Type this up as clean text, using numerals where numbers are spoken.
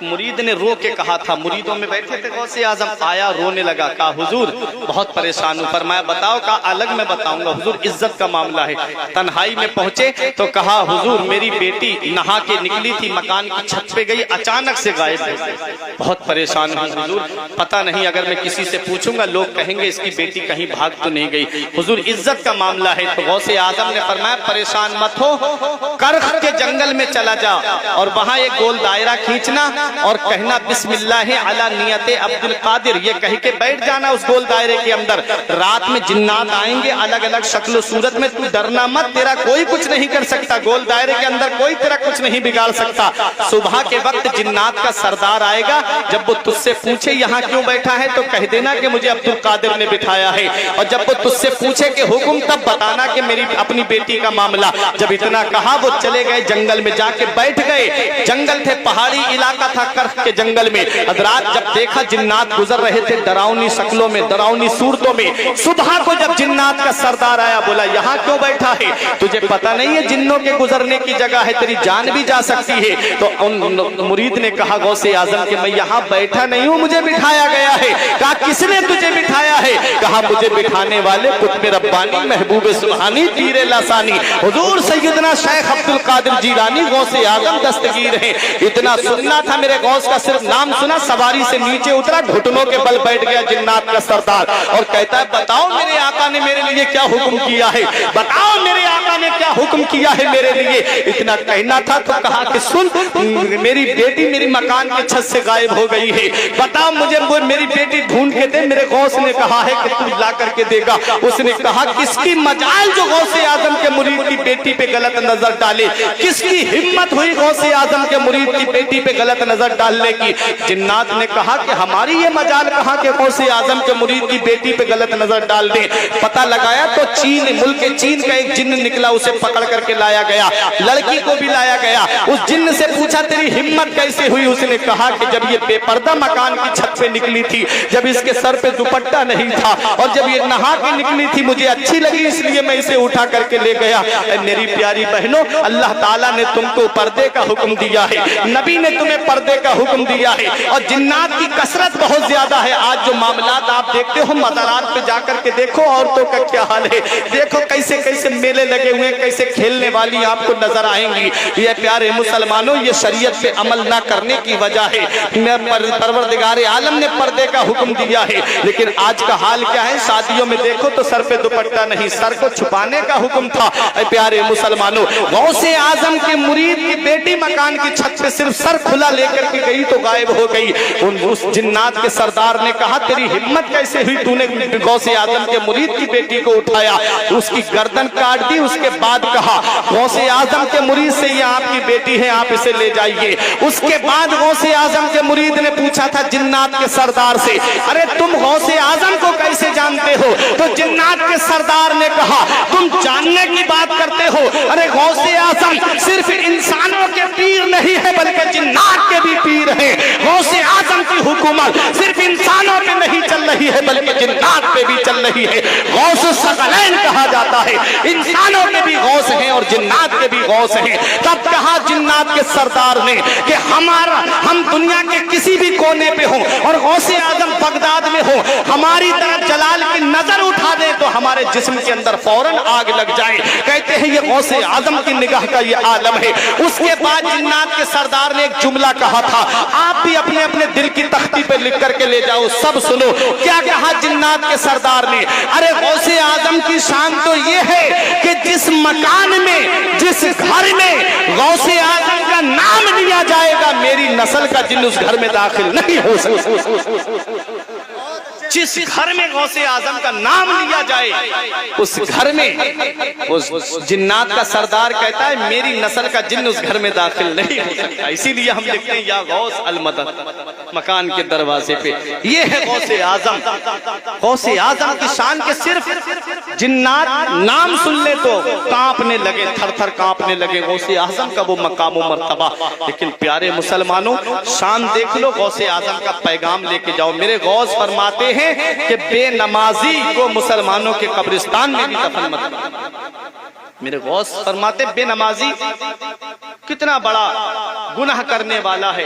मुरीद ने रो के कहा था, मुरीदों में बैठे थे गौसे आजम, आया रोने लगा, कहा हुजूर बहुत परेशान हूँ। फरमाया बताओ, कहा अलग में बताऊंगा हुजूर, इज्जत का मामला है। तन्हाई में पहुंचे तो कहा हुजूर मेरी बेटी नहा के निकली थी, मकान की छत पे गई, अचानक से गायब हो गई। बहुत परेशान हूँ हुजूर, पता नहीं अगर मैं किसी से पूछूंगा लोग कहेंगे इसकी बेटी कहीं भाग तो नहीं गई, हुजूर इज्जत का मामला है। तो गौसे आजम ने फरमाया परेशान मत हो, करख के जंगल में चला जा और वहां एक गोल दायरा खींचना और कहना बिस्मिल्लाह अला नियते अब्दुल कादिर, ये कह के बैठ जाना उस गोल दायरे के अंदर। रात में जिन्नात आएंगे अलग अलग शक्ल सूरत में, तू डरना मत, तेरा कोई कुछ नहीं कर सकता, गोल दायरे के अंदर कोई तेरा कुछ नहीं बिगाड़ सकता। सुबह के वक्त जिन्नात का सरदार आएगा, जब वो तुझसे पूछे यहाँ क्यों बैठा है तो कह देना कि मुझे अब्दुल कादिर ने बिठाया है, और जब वो तुझसे पूछे कि हुक्म तब बताना कि मेरी अपनी बेटी का मामला। जब इतना कहा वो चले गए जंगल में, जाके बैठ गए। जंगल थे, पहाड़ी इलाका था, करख के जंगल में। रात जब देखा जिन्नात गुजर रहे थे डरावनी शक्लों में, डरावनी सूरतों में। सुबह को जब जिन्नात का सरदार आया, बोला यहाँ क्यों बैठा है, तुझे पता नहीं है जिन्नों के गुजरने की जगह है, तेरी जान भी जा सकती है। तो उन मुरीद ने कहा गौसे आजम के मैं यहाँ बैठा नहीं हूँ, मुझे बिठाया गया है। कहा किसने तुझे बिठाया है, कहा मुझे बिठाने वाले कुतुब रब्बानी महबूब सुबहानी पीर लासानी हुजूर सैयदना शेख अब्दुल कादिर जीलानी गौसे आजम दस्तगीर हैं। इतना सुनना था मेरे गौस का, सिर्फ नाम सुना सवारी से नीचे उतरा, घुटनों के बल बैठ गया जिन्नात का सरदार और कहता है बताओ मेरे आका ने मेरे लिए क्या हुक्म किया है, बताओ मेरे आका ने क्या हुक्म किया है मेरे लिए। इतना कहना था तो कहा कि सुन मेरी बेटी मेरी मकान के छत से गायब हो गई है, बताओ मुझे मेरी बेटी ढूंढ के दे। मेरे गौस ने कहा है कि तू ला करके देगा। उसने कहा किसकी मजाल जो गौसे आजम के मुरीद की बेटी पे गलत नजर डाले, किसकी हिम्मत हुई गौसे आजम के मुरीद की बेटी पे गलत नजर डालने की। जिन्नात ने कहा कि हमारी ये मजाल कहा कि गौसे आजम के मुरीद की बेटी पे गलत नजर डाल दे। पता लगाया तो चीन, मुल्क चीन का एक जिन्न निकला, उसे पकड़ करके लाया गया, लड़की को भी लाया गया। उस जिन्न से पूछा तेरी हिम्मत कैसे हुई, उसने कहा कि जब ये बेपर्दा मकान की छत पे निकली थी, जब इसके सर पे दुपट्टा नहीं था और जब ये नहा के निकली थी, मुझे अच्छी लगी इसलिए मैं इसे उठा करके ले गया। मेरी प्यारी बहनों, अल्लाह ताला ने तुमको पर्दे का हुक्म दिया है, नबी ने तुम्हें पर्दे का हुक्म दिया है और जिन्नात की कसरत बहुत ज्यादा है। आज जो मामलात आप देखते हो मज़ारात पे जाकर के देखो औरतों का क्या हाल है, देखो कैसे कैसे मेले लगे हुए, कैसे खेलने वाली आपको नजर आएंगी। ये प्यारे मुसलमानों, ये शरीयत पे अमल ना करने की वजह है। परवरदिगार आलम ने पर्दे का हुक्म दिया है, लेकिन आज का हाल क्या है, शादियों में देखो तो सर पे दुपट्टा नहीं, सर को छुपाने का हुक्म था। प्यारे मुसलमानों, गौसे आजम के मुरीद की बेटी मकान की छत पे सिर्फ सर खुला लेकर के गई तो गायब हो गई। उस जिन्नात के सरदार ने कहा तेरी हिम्मत कैसे हुई, तूने गौसे आजम के मुरीद की बेटी को उठाया, उसकी गर्दन काट दी। उसके बाद कहा गौसे आजम के मुरीद से ये आपकी बेटी है, आप इसे ले जाइए। उसके बाद गौसे आजम के मुरीद ने पूछा था जिन्नात के सरदार से, अरे तुम गौसे आजम को कैसे जानते हो? तो जिन्नात के सरदार ने कहा तुम जानने की बात करते हो, अरे गौसे आजम सिर्फ इंसानों के पीर नहीं है बल्कि जिन्नात के भी पीर हैं। गौसे आजम की हुकूमत सिर्फ इंसानों पे नहीं चल रही है बल्कि जिन्नात पे भी चल रही है। गौस सकलैन कहा जाता है, इंसानों के भी गौस हैं और जिन्नात के भी गौस हैं। तब कहा जिन्नात के सरदार ने कि हम दुनिया के किसी भी कोने पे हो और गौसे आजम बगदाद में हो, हमारी तरफ जलाल की नजर उठा दे तो हमारे जिस्म के अंदर फौरन आग लग जाए। कहते हैं ये गौसे आजम की निगाह का ये आलम है। उसके बाद जिन्नात के सरदार ने एक जुमला कहा था, आप भी अपने अपने दिल की तख्ती पे लिख करके ले जाओ, सब सुनो। क्या कहा जिन्नात के सरदार ने, अरे गौसे आजम की शान तो ये है कि जिस मकान में, जिस घर में गौसे आजम का नाम लिया जाएगा, मेरी नस्ल का जिन्न उस घर में दाखिल नहीं हो सकता। जिस घर में गौसे आजम का नाम लिया जाए उस घर में, उस जिन्नात का सरदार कहता है मेरी नस्ल का जिन्न उस घर में दाखिल नहीं हो सकता। इसीलिए हम लिखते हैं या गौस अल मदद मकान के दरवाजे पे। ये है गौसे आजम। गौसे आजम की शान के सिर्फ जिन्नात नाम सुन ले तो कांपने लगे, थर थर कांपने लगे। गौसे आजम का वो मकाम व मर्तबा। लेकिन प्यारे मुसलमानों, शान देख लो, गौसे आजम का पैगाम लेके जाओ। मेरे गौस फरमाते हैं कि बेनमाजी को मुसलमानों के कब्रिस्तान में भी दफन मत करना। मेरे गौस फरमाते बेनमाजी कितना बड़ा गुनाह करने वाला है।